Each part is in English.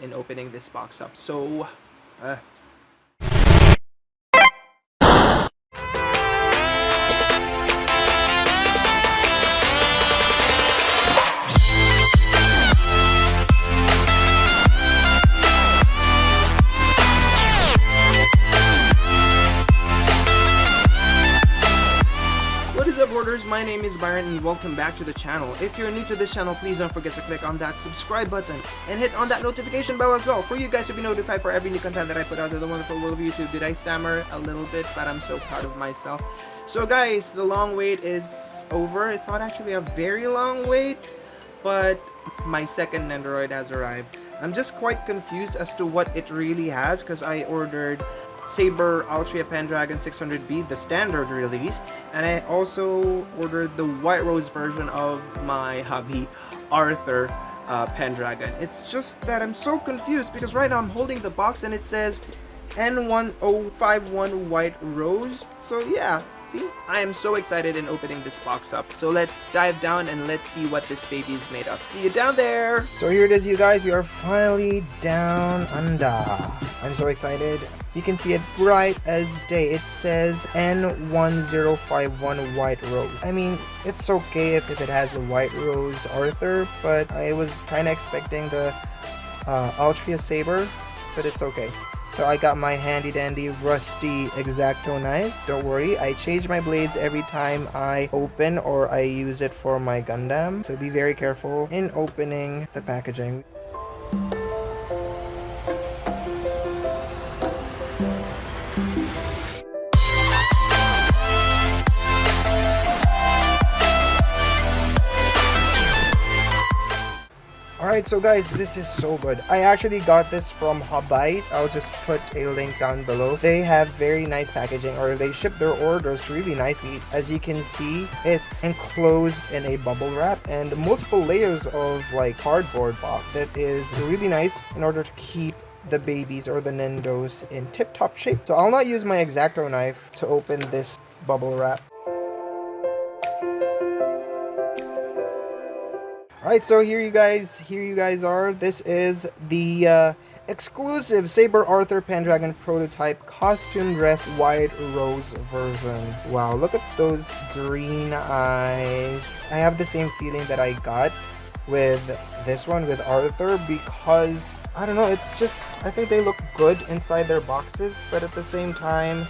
in opening this box up. So, my name is Byron and welcome back to the channel. If you're new to this channel, please don't forget to click on that subscribe button and hit on that notification bell as well for you guys to be notified for every new content that I put out to the wonderful world of YouTube. Did I stammer a little bit? But I'm so proud of myself. So guys, the long wait is over. It's not actually a very long wait, but my second Nendoroid has arrived. I'm just quite confused as to what it really has because I ordered Saber Altria Pendragon 600B, the standard release, and I also ordered the White Rose version of my hubby Arthur Pendragon. It's just that I'm so confused because right now I'm holding the box and it says N1051 White Rose. So yeah, see, I am so excited in opening this box up. So let's dive down and let's see what this baby is made of. See you down there. So here it is, you guys. We are finally down under. I'm so excited. You can see it bright as day. It says N1051 White Rose. I mean, it's okay if it has a White Rose Arthur, but I was kind of expecting the Altria Saber, but it's okay. So I got my handy dandy rusty X-Acto knife. Don't worry, I change my blades every time I open or I use it for my Gundam. So be very careful in opening the packaging. Alright, so guys, this is so good. I actually got this from Hubbyte. I'll just put a link down below. They have very nice packaging, or they ship their orders really nicely. As you can see, it's enclosed in a bubble wrap and multiple layers of like cardboard box. That is really nice in order to keep the babies or the Nendos in tip-top shape. So I'll not use my X-Acto knife to open this bubble wrap. Alright, so here you guys are. This is the exclusive Saber Arthur Pendragon prototype costume dress White Rose version. Wow, look at those green eyes. I have the same feeling that I got with this one with Arthur because, I don't know, it's just, I think they look good inside their boxes, but at the same time,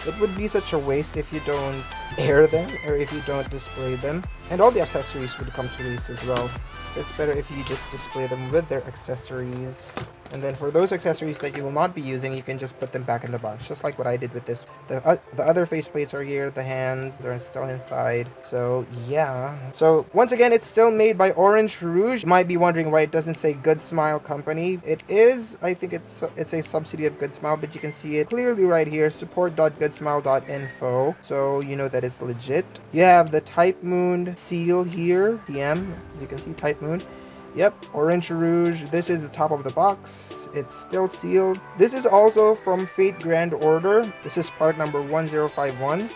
it would be such a waste if you don't air them or if you don't display them. And all the accessories would come to waste as well. It's better if you just display them with their accessories. And then for those accessories that you will not be using, you can just put them back in the box, just like what I did with this. The other faceplates are here, the hands are still inside. So yeah. So once again, it's still made by Orange Rouge. You might be wondering why it doesn't say Good Smile Company. It is, I think it's a subsidy of Good Smile, but you can see it clearly right here, support.goodsmile.info. So you know that it's legit. You have the Type Moon seal here, TM, as you can see, Type Moon. Yep, Orange Rouge. This is the top of the box. It's still sealed. This is also from Fate Grand Order. This is part number 1051.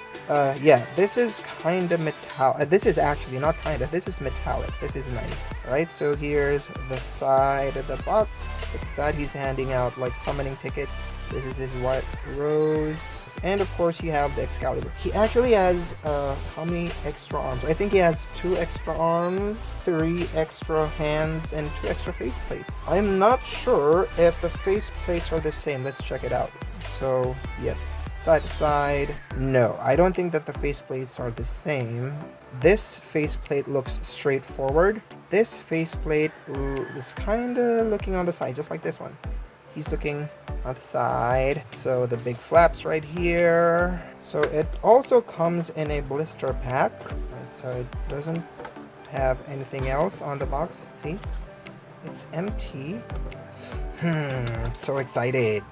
Yeah, this is kind of metallic. This is actually not kind of. This is metallic. This is nice. Alright, so here's the side of the box. With that, he's handing out like summoning tickets. This is his White Rose. And of course, you have the Excalibur. He actually has, how many extra arms? I think he has 2 extra arms, 3 extra hands, and 2 extra faceplates. I'm not sure if the faceplates are the same. Let's check it out. So, yes. Side to side. No, I don't think that the faceplates are the same. This faceplate looks straightforward. This faceplate is kind of looking on the side, just like this one. He's looking on the side. So the big flaps right here. So it also comes in a blister pack. So it doesn't have anything else on the box. See? It's empty. I'm so excited.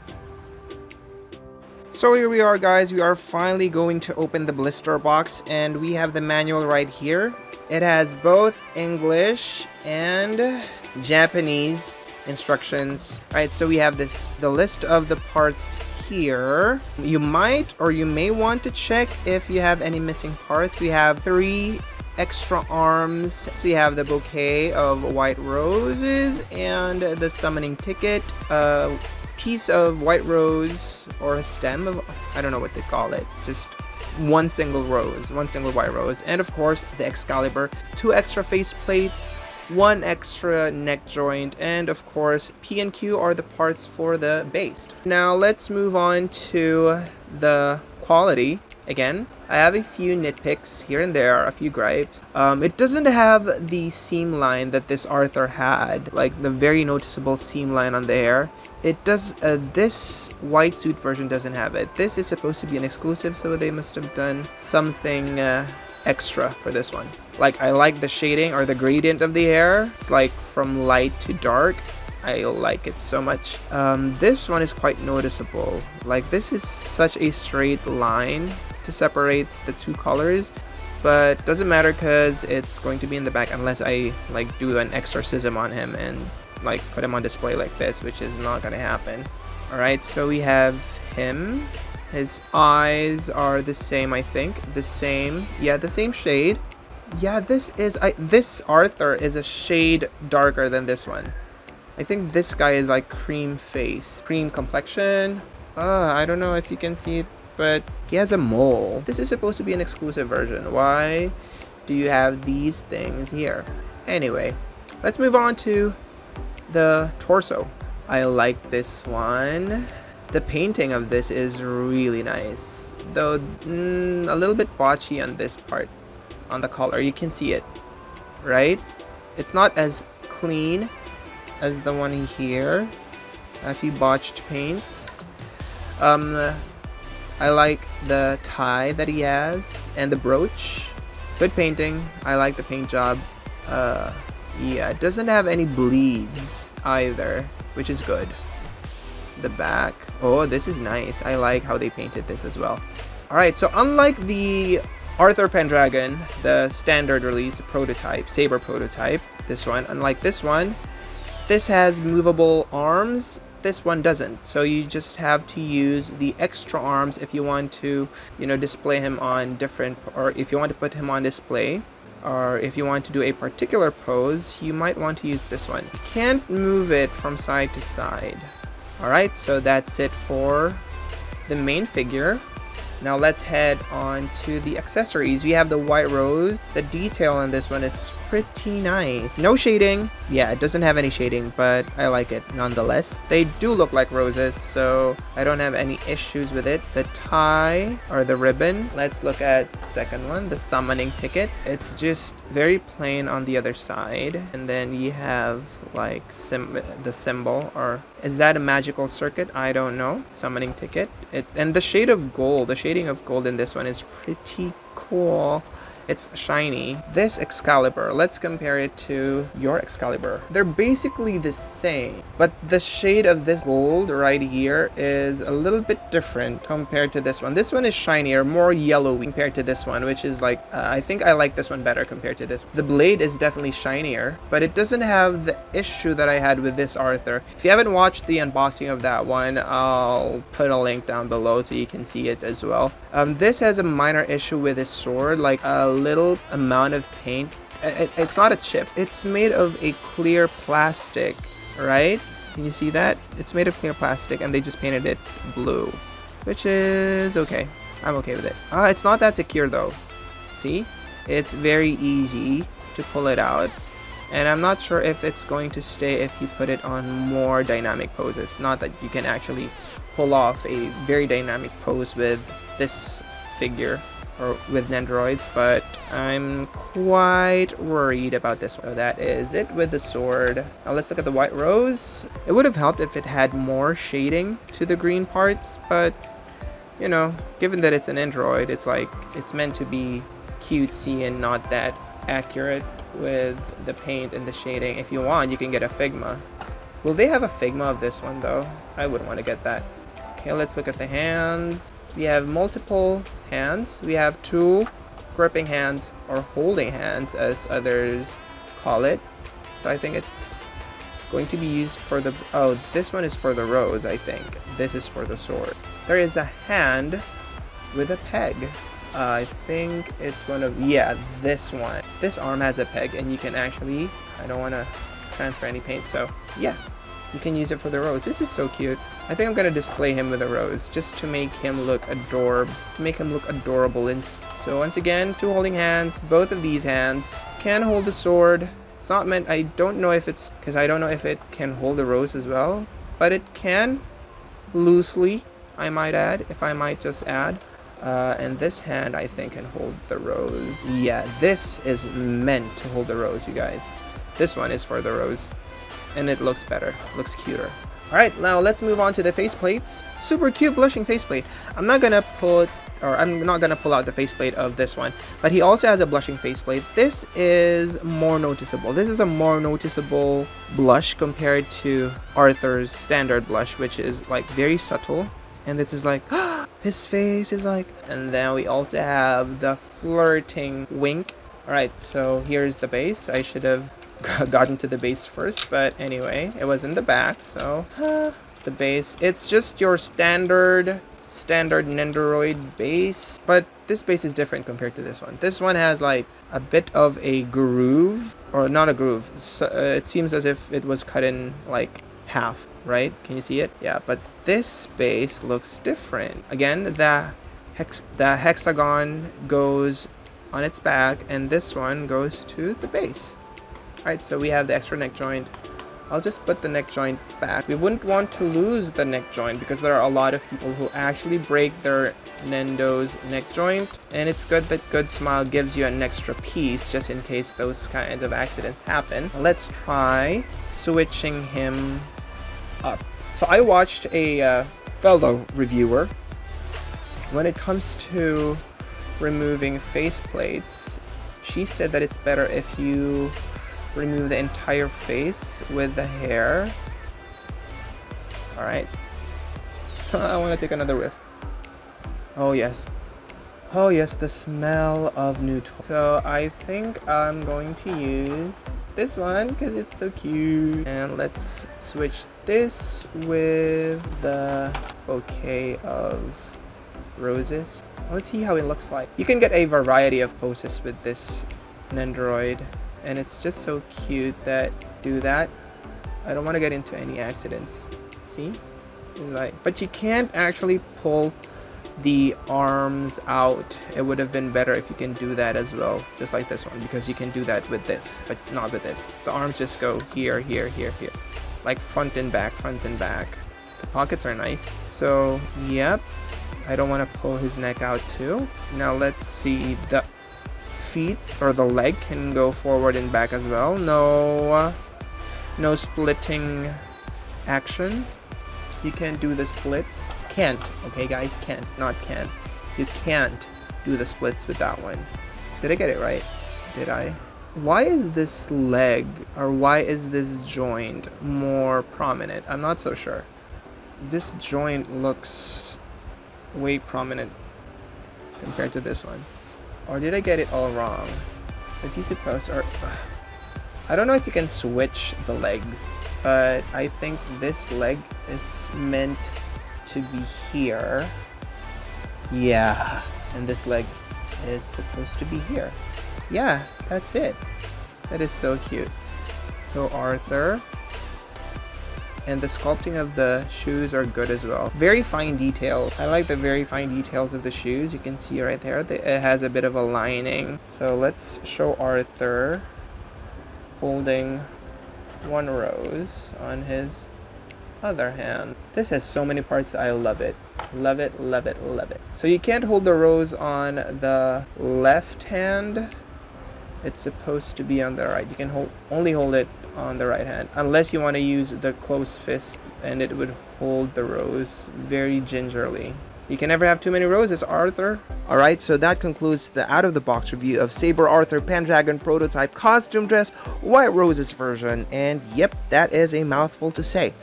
So here we are, guys. We are finally going to open the blister box, and we have the manual right here. It has both English and Japanese instructions. Alright, so we have the list of the parts here. You might or you may want to check if you have any missing parts. We have 3 extra arms. So you have the bouquet of white roses and the summoning ticket, a piece of white rose or a stem of, I don't know what they call it, just one single rose, one single white rose, and of course the Excalibur, 2 extra face plates, 1 extra neck joint, and of course P and Q are the parts for the base. Now let's move on to the quality. Again, I have a few nitpicks here and there, a few gripes. It doesn't have the seam line that this Arthur had, like the very noticeable seam line on the hair. It does, this white suit version doesn't have it. This is supposed to be an exclusive, so they must have done something extra for this one. Like, I like the shading or the gradient of the hair. It's like from light to dark. I like it so much. This one is quite noticeable. Like, this is such a straight line to separate the 2 colors, but doesn't matter because it's going to be in the back unless I like do an exorcism on him and like put him on display like this, which is not gonna happen. Alright, so we have him. His eyes are the same, I think. The same. Yeah, the same shade. Yeah, this Arthur is a shade darker than this one. I think this guy is like cream face, cream complexion. I don't know if you can see it, but he has a mole. This is supposed to be an exclusive version. Why do you have these things here? Anyway, let's move on to the torso. I like this one. The painting of this is really nice, though a little bit botchy on this part, on the collar. You can see it, right? It's not as clean as the one here. A few botched paints. I like the tie that he has and the brooch. Good painting. I like the paint job. Yeah, it doesn't have any bleeds either, which is good. The back. Oh, this is nice. I like how they painted this as well. Alright, so unlike the Arthur Pendragon, the standard release prototype, Saber prototype, this one, unlike this one, this has movable arms. This one doesn't, so you just have to use the extra arms if you want to, you know, display him on different, or if you want to put him on display, or if you want to do a particular pose, you might want to use this one. You can't move it from side to side. Alright, so that's it for the main figure. Now let's head on to the accessories. We have the white rose. The detail on this one is pretty nice. No shading. Yeah, it doesn't have any shading, but I like it nonetheless. They do look like roses, so I don't have any issues with it. The tie or the ribbon. Let's look at the second one, the summoning ticket. It's just very plain on the other side. And then you have like the symbol, or is that a magical circuit? I don't know. Summoning ticket. And the shade of gold, the shading of gold in this one is pretty cool. It's shiny. This Excalibur, let's compare it to your Excalibur. They're basically the same, but the shade of this gold right here is a little bit different compared to this one. This one is shinier, more yellowy compared to this one, which is like, I think I like this one better compared to this. The blade is definitely shinier, but it doesn't have the issue that I had with this Arthur. If you haven't watched the unboxing of that one, I'll put a link down below so you can see it as well. This has a minor issue with his sword, like a little amount of paint. It's not a chip. It's made of a clear plastic, right? Can you see that? It's made of clear plastic and they just painted it blue, which is okay. I'm okay with it. It's not that secure though. See? It's very easy to pull it out. And I'm not sure if it's going to stay if you put it on more dynamic poses. Not that you can actually pull off a very dynamic pose with this figure or with Nendoroids, but I'm quite worried about this one. So that is it with the sword. Now let's look at the white rose. It would have helped if it had more shading to the green parts, but you know, given that it's an Nendoroid, it's like it's meant to be cutesy and not that accurate with the paint and the shading. If you want, you can get a Figma. Will they have a Figma of this one though? I wouldn't want to get that. Okay, let's look at the hands. We have multiple hands. We have 2 gripping hands or holding hands as others call it. So I think it's going to be used for the, oh, this one is for the rose, I think. This is for the sword. There is a hand with a peg. I think it's one of, yeah, this one. This arm has a peg, and you can actually, I don't want to transfer any paint, so yeah, you can use it for the rose. This is so cute. I think I'm gonna display him with a rose just to make him look adorbs, to make him look adorable. And so once again, 2 holding hands. Both of these hands can hold the sword. It's not meant, I don't know if it's, because I don't know if it can hold the rose as well, but it can, loosely, I might add, if I might just add. And this hand, I think, can hold the rose. Yeah, this is meant to hold the rose, you guys. This one is for the rose, and it looks better, looks cuter. Alright, now let's move on to the faceplates. Super cute blushing faceplate. I'm not gonna pull out the faceplate of this one, but he also has a blushing faceplate. This is more noticeable. This is a more noticeable blush compared to Arthur's standard blush, which is like very subtle. And this is like, his face is like, and then we also have the flirting wink. Alright, so here's the base. I should have gotten to the base first, but anyway, it was in the back, so the base, it's just your standard Nendoroid base, but this base is different compared to this one. This one has like a bit of a groove, or not a groove, so, it seems as if it was cut in like half, right? Can you see it? Yeah, but this base looks different. Again, the hexagon goes on its back, and this one goes to the base. Alright, so we have the extra neck joint. I'll just put the neck joint back. We wouldn't want to lose the neck joint because there are a lot of people who actually break their Nendo's neck joint, and it's good that Good Smile gives you an extra piece just in case those kinds of accidents happen. Let's try switching him up. So I watched a fellow reviewer. When it comes to removing faceplates, she said that it's better if you remove the entire face with the hair. Alright. I want to take another whiff. Oh yes. Oh yes, the smell of new toy. So I think I'm going to use this one because it's so cute. And let's switch this with the bouquet of roses. Let's see how it looks like. You can get a variety of poses with this Nendoroid, and it's just so cute that do that. I don't want to get into any accidents. See? Like, but you can't actually pull the arms out. It would have been better if you can do that as well, just like this one, because you can do that with this, but not with this. The arms just go here, here, here, here, like front and back, front and back. The pockets are nice. So yep, I don't want to pull his neck out too. Now let's see, the feet or the leg can go forward and back as well. No splitting action. You can't do the splits. Can't, okay guys, can't, not can. You can't do the splits with that one. Did I get it right? Did I? Why is this leg, or why is this joint more prominent? I'm not so sure. This joint looks way prominent compared to this one. Or did I get it all wrong? Is he supposed, or I don't know if you can switch the legs, but I think this leg is meant to be here. Yeah, and this leg is supposed to be here. Yeah, that's it. That is so cute. So Arthur, and the sculpting of the shoes are good as well. Very fine detail. I like the very fine details of the shoes. You can see right there that it has a bit of a lining. So let's show Arthur holding one rose on his other hand. This has so many parts. I love it. Love it, love it, love it. So you can't hold the rose on the left hand. It's supposed to be on the right. You can only hold it on the right hand, unless you want to use the closed fist, and it would hold the rose very gingerly. You can never have too many roses, Arthur. Alright, so that concludes the out-of-the-box review of Saber Arthur Pendragon Prototype Costume Dress White Roses version. And yep, that is a mouthful to say.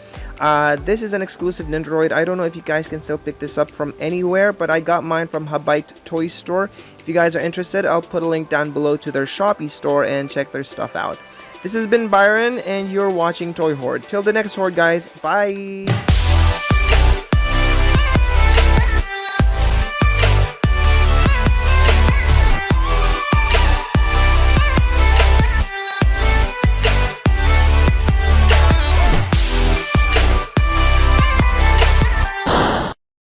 This is an exclusive Nendoroid. I don't know if you guys can still pick this up from anywhere, but I got mine from Hubbytetoystore. If you guys are interested, I'll put a link down below to their Shopee store and check their stuff out. This has been Byron, and you're watching Toy Hoard. Till the next Hoard, guys. Bye!